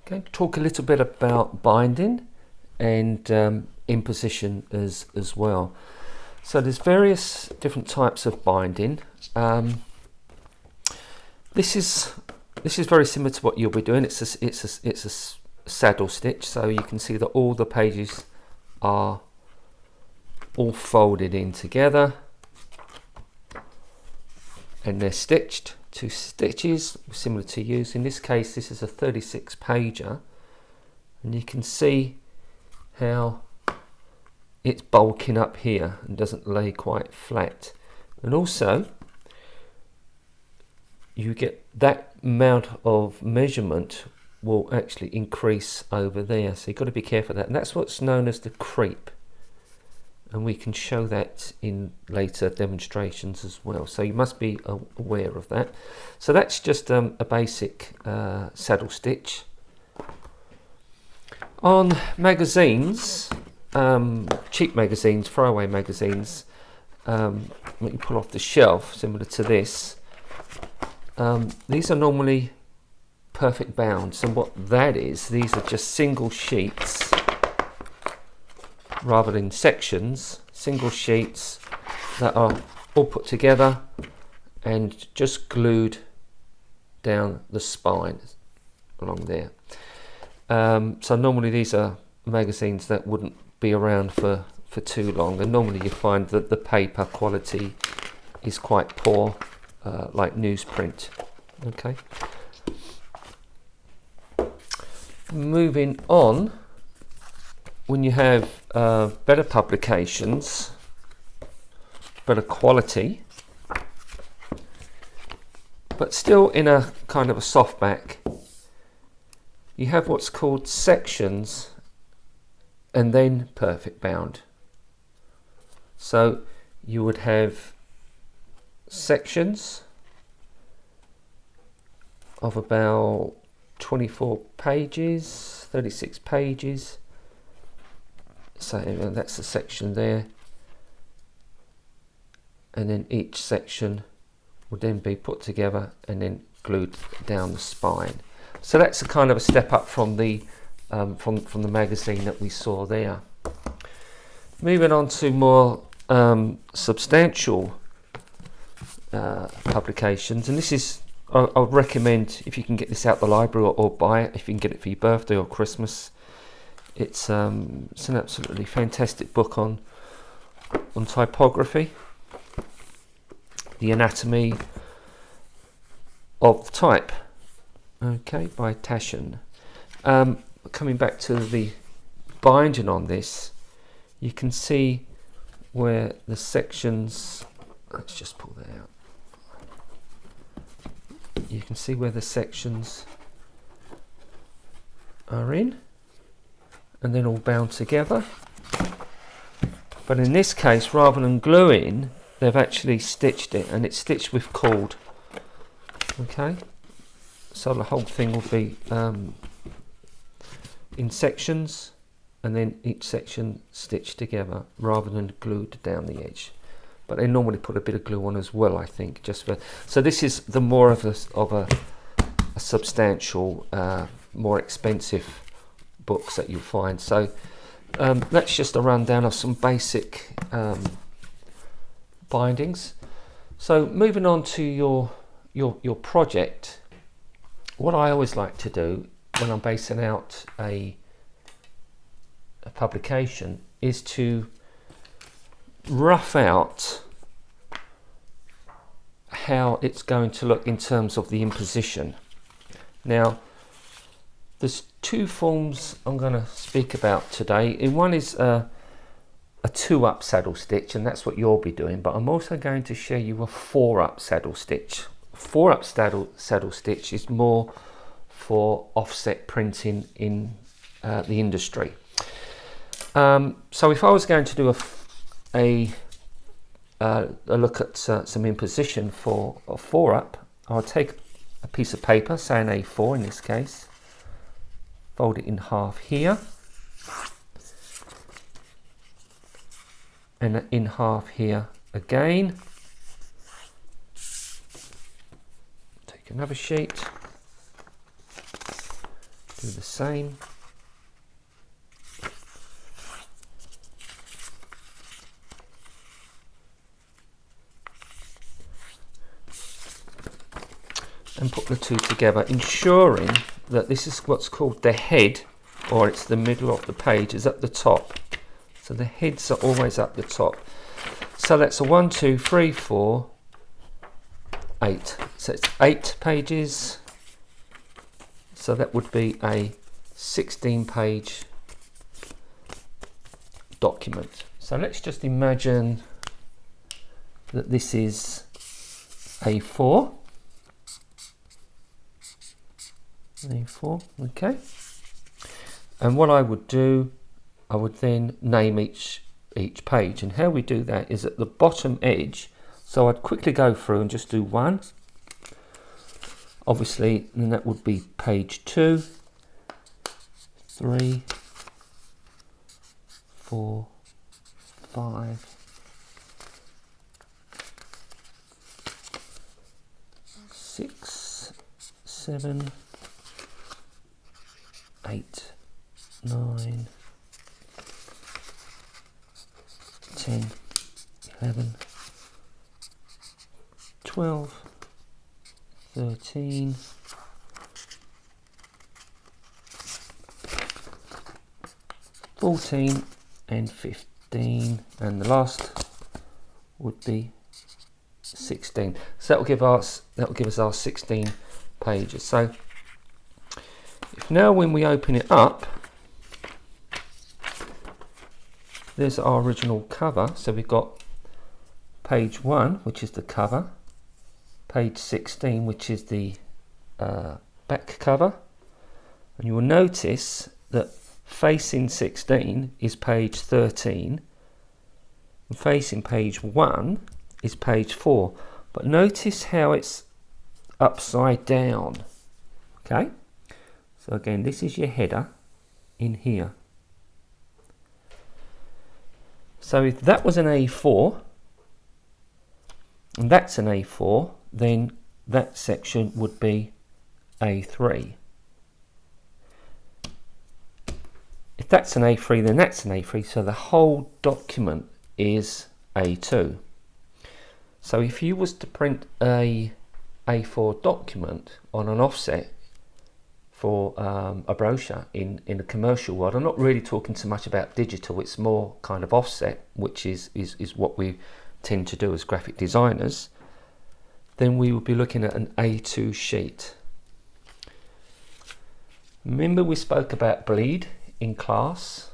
Going to talk a little bit about binding and imposition as well. So there's various different types of binding. This is very similar to what you'll be doing. It's a saddle stitch, so you can see that all the pages are all folded in together and they're stitched. 2 stitches, similar to use. In this case, this is a 36 pager, and you can see how it's bulking up here and doesn't lay quite flat. And also, you get that amount of measurement will actually increase over there, so you've got to be careful of that. And that's what's known as the creep, and we can show that in later demonstrations as well, so you must be aware of that. So that's just a basic saddle stitch. On magazines, cheap magazines, throwaway magazines, that you pull off the shelf, similar to this, these are normally perfect bounds, and what that is, these are just single sheets rather than sections, single sheets that are all put together and just glued down the spine along there. So normally these are magazines that wouldn't be around for too long, and normally you find that the paper quality is quite poor, like newsprint. Okay. Moving on, when you have better publications, better quality, but still in a kind of a softback, you have what's called sections and then perfect bound. So you would have sections of about 24 pages, 36 pages. So that's the section there, and then each section would then be put together and then glued down the spine. So that's a kind of a step up from the magazine that we saw there. Moving on to more substantial publications, and this is, I would recommend, if you can get this out the library or buy it, if you can get it for your birthday or Christmas. It's an absolutely fantastic book on typography, the anatomy of the type. Okay, by Tashin. Coming back to the binding on this, you can see where the sections. Let's just pull that out. You can see where the sections are in, and then all bound together. But in this case, rather than gluing, they've actually stitched it, and it's stitched with cord. Okay, so the whole thing will be in sections, and then each section stitched together rather than glued down the edge. But they normally put a bit of glue on as well, I think, just for. So this is the more of a substantial, more expensive books that you'll find. So that's just a rundown of some basic bindings. So moving on to your project, what I always like to do when I'm basing out a publication is to rough out how it's going to look in terms of the imposition. Now, there's 2 forms I'm going to speak about today. And one is a 2-up saddle stitch, and that's what you'll be doing, but I'm also going to show you a 4-up saddle stitch. 4-up saddle stitch is more for offset printing in the industry. So if I was going to do a look at some imposition for a 4-up, I'll take a piece of paper, say an A4 in this case, fold it in half here, and in half here again. Take another sheet, Do the same. And put the two together, ensuring that this is what's called the head, or it's the middle of the page, is at the top. So the heads are always at the top. So that's a 1, 2, 3, 4, 8. So it's 8 pages. So that would be a 16-page document. So let's just imagine that this is A4. A4, okay. And what I would do, I would then name each page. And how we do that is at the bottom edge. So I'd quickly go through and just do 1. Obviously, then that would be page 2, 3, 4, 5, 6, 7, 8, 9, 10, 11, 12, 13, 14 and 15, and the last would be 16. So that will give us our 16 pages. So if now when we open it up, there's our original cover. So we've got page 1, which is the cover, page 16, which is the back cover, and you will notice that facing 16 is page 13, and facing page 1 is page 4. But notice how it's upside down. Okay, so again, this is your header in here. So if that was an A4 and that's an A4, then that section would be A3. If that's an A3, then that's an A3, so the whole document is A2. So if you was to print a A4 document on an offset for a brochure in a commercial world, I'm not really talking so much about digital, it's more kind of offset, which is what we tend to do as graphic designers, then we would be looking at an A2 sheet. Remember we spoke about bleed in class?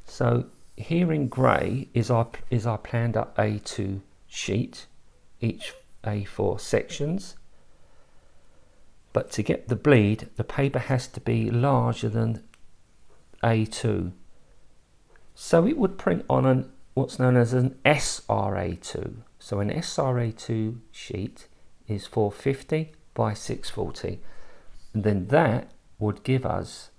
So here in grey is our planned up A2 sheet, each A4 sections. But to get the bleed, the paper has to be larger than A2. So it would print on what's known as an SRA2. So an SRA2 sheet is 450 by 640. And then that would give us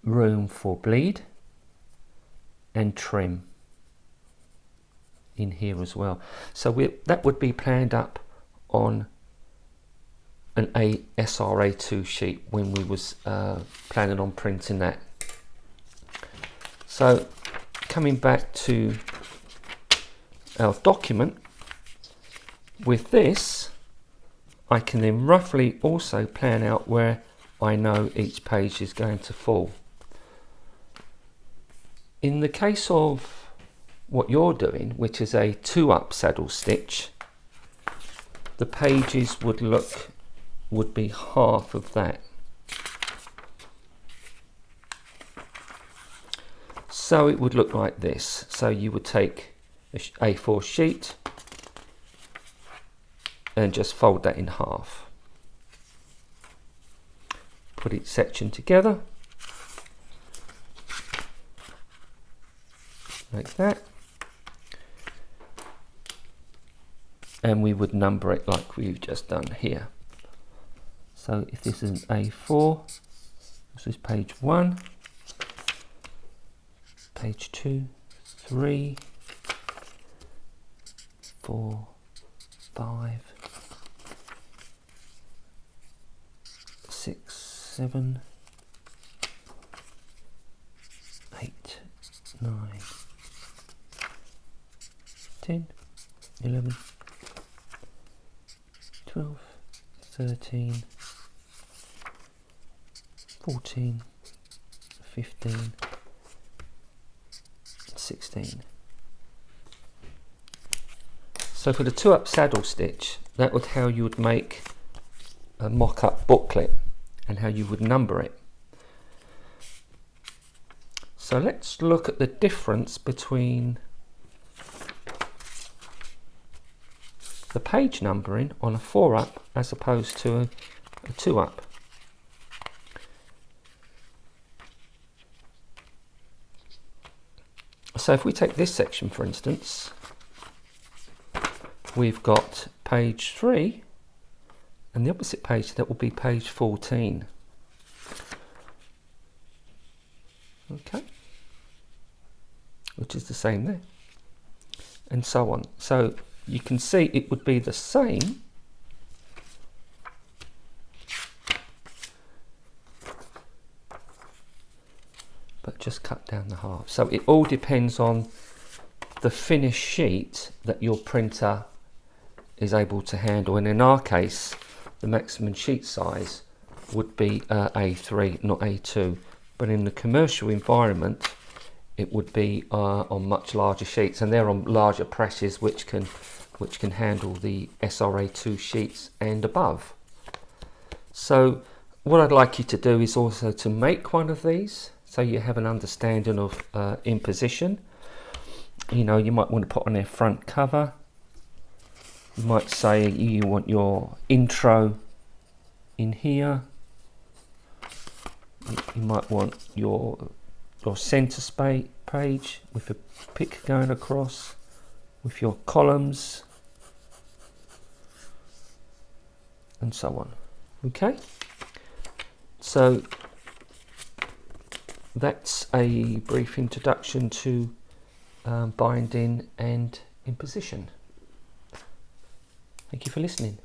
room for bleed and trim in here as well. So that would be planned up on an SRA2 sheet when we was planning on printing that. So coming back to our document, with this I can then roughly also plan out where I know each page is going to fall. In the case of what you're doing, which is a 2-up saddle stitch, the pages would be half of that. So it would look like this. So you would take a A4 sheet and just fold that in half. Put each section together like that, and we would number it like we've just done here. So if this is an A4, this is page 1, page 2, 3, 4, 5, 7, 8, 9, 10, 11, 12, 13, 14, 15, 16. So for the 2-up saddle stitch, that was how you would make a mock-up booklet and how you would number it. So let's look at the difference between the page numbering on a 4-up as opposed to a 2-up. So if we take this section, for instance, we've got page 3, and the opposite page, that will be page 14. Okay, which is the same there, and so on. So you can see it would be the same, but just cut down the half. So it all depends on the finished sheet that your printer is able to handle, and in our case the maximum sheet size would be A3, not A2, but in the commercial environment it would be on much larger sheets, and they're on larger presses which can handle the SRA2 sheets and above. So what I'd like you to do is also to make one of these so you have an understanding of imposition. You know, you might want to put on their front cover. You might say you want your intro in here. You might want your center page with a pick going across, with your columns, and so on. Okay, so that's a brief introduction to binding and imposition. Thank you for listening.